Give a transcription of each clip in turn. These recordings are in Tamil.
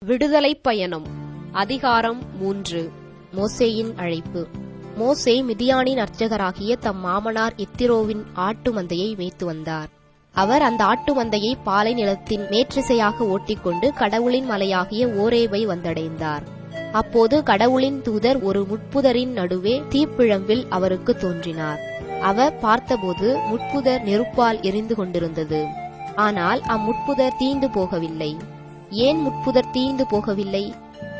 விடுதலைப் பயணம். அதிகாரம் 3. மோசேயின் அழைப்பு. மோசே மிதியானின் அர்ச்சகராகிய தம் மாமனார் எத்திரோவின் ஆட்டு மந்தையை மேய்த்து வந்தார். அவர் அந்த ஆட்டு மந்தையை பாலை நிலத்தின் மேற்றிசையாக ஓட்டிக்கொண்டு கடவுளின் மலையாகிய ஓரேபை வந்தடைந்தார். அப்போது கடவுளின் தூதர் ஒரு முட்புதரின் நடுவே தீப்பிழம்பில் அவருக்கு தோன்றினார். அவர் பார்த்தபோது முட்புதர் நெருப்பால் எரிந்து கொண்டிருந்தது. ஆனால் அம்முட்புதர் தீந்து போகவில்லை. ஏன் முட்புதர் தீந்து போகவில்லை?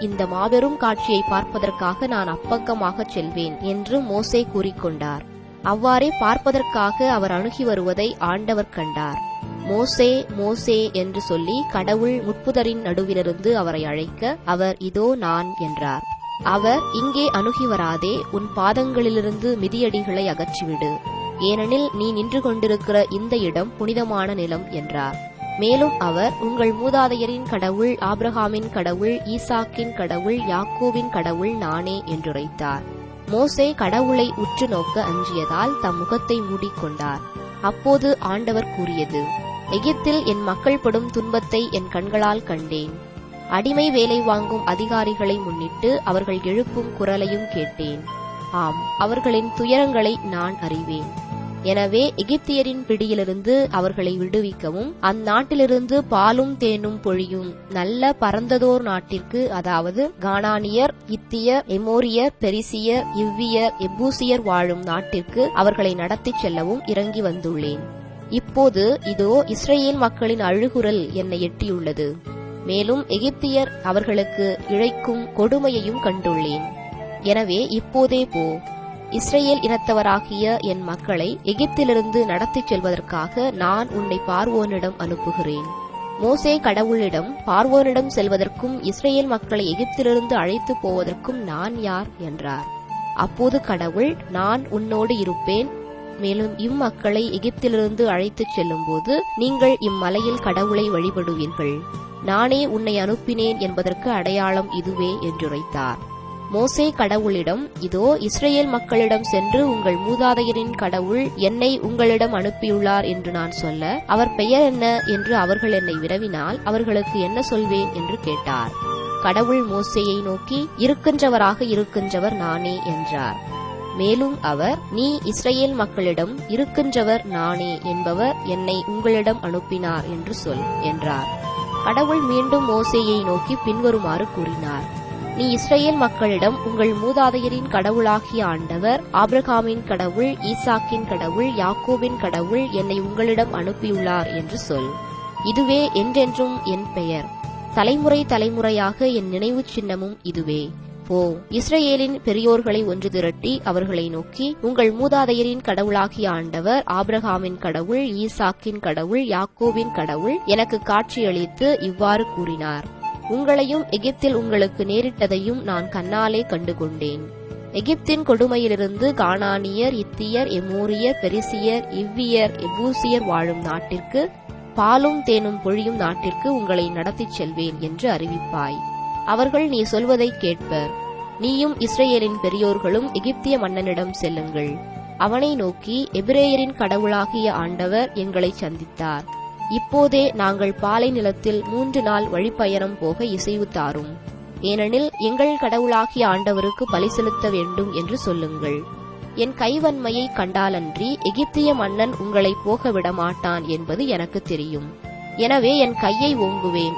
இந்த மாபெரும் காட்சியை பார்ப்பதற்காக நான் அப்பக்கமாகச் செல்வேன் என்று மோசே கூறிக்கொண்டார். அவ்வாறே பார்ப்பதற்காக அவர் அணுகி வருவதை ஆண்டவர் கண்டார். மோசே, மோசே என்று சொல்லி கடவுள் முட்புதரின் நடுவிலிருந்து அவரை அழைக்க, அவர் இதோ நான் என்றார். அவர், இங்கே அணுகி வராதே, உன் பாதங்களிலிருந்து மிதியடிகளை அகற்றிவிடு, ஏனெனில் நீ நின்று கொண்டிருக்கிற இந்த இடம் புனிதமான நிலம் என்றார். மேலும் அவர், உங்கள் மூதாதையரின் கடவுள் ஆபிரகாமின் கடவுள், ஈசாக்கின் கடவுள், யாக்கோபின் கடவுள் நானே என்றுரைத்தார். மோசே கடவுளை உற்று நோக்க அஞ்சியதால் தம் முகத்தை மூடிக்கொண்டார். அப்போது ஆண்டவர் கூறியது, எகிப்தில் என் மக்கள் படும் துன்பத்தை என் கண்களால் கண்டேன். அடிமை வேலை வாங்கும் அதிகாரிகளை முன்னிட்டு அவர்கள் எழுப்பும் குரலையும் கேட்டேன். ஆம், அவர்களின் துயரங்களை நான் அறிவேன். எனவே எகிப்தியரின் பிடியிலிருந்து அவர்களை விடுவிக்கவும், அந்நாட்டிலிருந்து பாலும் தேனும் பொழியும் நல்ல பரந்ததோர் நாட்டிற்கு, அதாவது கானானியர், இத்தியர், எமோரியர், பெரிசியர், இவ்வியர், எபூசியர் வாழும் நாட்டிற்கு அவர்களை நடத்திச் செல்லவும் இறங்கி வந்துள்ளேன். இப்போது இதோ இஸ்ரேல் மக்களின் அழுகுரல் என்னை எட்டியுள்ளது. மேலும் எகிப்தியர் அவர்களுக்கு இழைக்கும் கொடுமையையும் கண்டுள்ளேன். எனவே இப்போதே போ, இஸ்ரேல் இனத்தவராகிய என் மக்களை எகிப்திலிருந்து நடத்திச் செல்வதற்காக நான் உன்னை பார்வோனிடம் அனுப்புகிறேன். மோசே கடவுளிடம், பார்வோனிடம் செல்வதற்கும் இஸ்ரேல் மக்களை எகிப்திலிருந்து அழைத்து போவதற்கும் நான் யார் என்றார். அப்போது கடவுள், நான் உன்னோடு இருப்பேன். மேலும் இம்மக்களை எகிப்திலிருந்து அழைத்துச் செல்லும்போது நீங்கள் இம்மலையில் கடவுளை வழிபடுவீர்கள். நானே உன்னை அனுப்பினேன் என்பதற்கு அடையாளம் இதுவே என்றுரைத்தார். மோசே கடவுளிடம், இதோ இஸ்ரேல் மக்களிடம் சென்று உங்கள் மூதாதையரின் கடவுள் என்னை உங்களிடம் அனுப்பியுள்ளார் என்று நான் சொல்ல, அவர் பெயர் என்ன என்று அவர்கள் என்னை வினவினால் அவர்களுக்கு என்ன சொல்வேன் என்று கேட்டார். கடவுள் மோசேயை நோக்கி, இருக்கின்றவராக இருக்கின்றவர் நானே என்றார். மேலும் அவர், நீ இஸ்ரேல் மக்களிடம் இருக்கின்றவர் நானே என்பவர் என்னை உங்களிடம் அனுப்பினார் என்று சொல் என்றார். கடவுள் மீண்டும் மோசேயை நோக்கி பின்வருமாறு கூறினார். நீ இஸ்ரேல் மக்களிடம், உங்கள் மூதாதையரின் கடவுளாகிய ஆண்டவர் ஆபிரகாமின் கடவுள், ஈசாக்கின் கடவுள், யாக்கோபின் கடவுள் என்னை உங்களிடம் அனுப்பியுள்ளார் என்று சொல். இதுவே என்றென்றும் என் பெயர், தலைமுறை தலைமுறையாக என் நினைவு சின்னமும் இதுவே. போ, இஸ்ரேலின் பெரியோர்களை ஒன்று திரட்டி அவர்களை நோக்கி, உங்கள் மூதாதையரின் கடவுளாகிய ஆண்டவர் ஆபிரகாமின் கடவுள், ஈசாக்கின் கடவுள், யாக்கோபின் கடவுள் எனக்கு காட்சியளித்து இவ்வாறு கூறினார். உங்களையும் எகிப்தில் உங்களுக்கு நேரிட்டதையும் நான் கண்ணாலே கண்டுகொண்டேன். எகிப்தின் கொடுமையிலிருந்து கானானியர், இத்தியர், எமோரியர், பெரிசியர், இவ்வியர், எபூசியர் வாழும் நாட்டிற்கு, பாலும் தேனும் பொழியும் நாட்டிற்கு உங்களை நடத்திச் செல்வேன் என்று அறிவிப்பாய். அவர்கள் நீ சொல்வதை கேட்பர். நீயும் இஸ்ரேலின் பெரியோர்களும் எகிப்திய மன்னனிடம் செல்லுங்கள். அவனை நோக்கி, எபிரேயரின் கடவுளாகிய ஆண்டவர் எங்களை சந்தித்தார். இப்போதே நாங்கள் பாலை நிலத்தில் 3 நாள் வழிப்பயணம் போக இசைவு தாரும். ஏனெனில் எங்கள் கடவுளாகிய ஆண்டவருக்கு பலி செலுத்த வேண்டும் என்று சொல்லுங்கள். என் கைவன்மையை கண்டாலன்றி எகிப்திய மன்னன் உங்களை போக விடமாட்டான் என்பது எனக்கு தெரியும். எனவே என் கையை ஓங்குவேன்.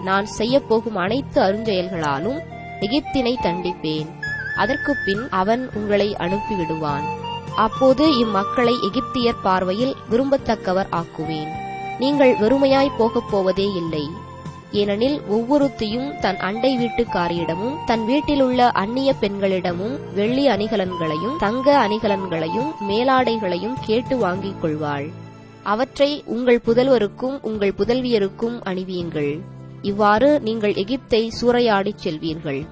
நான் செய்யப்போகும் அனைத்து அருஞ்செயல்களாலும் எகிப்தினை தண்டிப்பேன். அதற்குப் பின் அவன் உங்களை அனுப்பிவிடுவான். அப்போது இம்மக்களை எகிப்தியர் பார்வையில் விரும்பத்தக்கவர் ஆக்குவேன். நீங்கள் வெறுமையாய் போகப் போவதே இல்லை. ஏனெனில் ஒவ்வொருத்தியும் தன் அண்டை வீட்டுக்காரியிடமும் தன் வீட்டிலுள்ள அந்நிய பெண்களிடமும் வெள்ளி அணிகலன்களையும் தங்க அணிகலன்களையும் மேலாடைகளையும் கேட்டு வாங்கிக் கொள்வாள். அவற்றை உங்கள் புதல்வருக்கும் உங்கள் புதல்வியருக்கும் அணிவியுங்கள். இவ்வாறு நீங்கள் எகிப்தை சூறையாடிச் செல்வீர்கள்.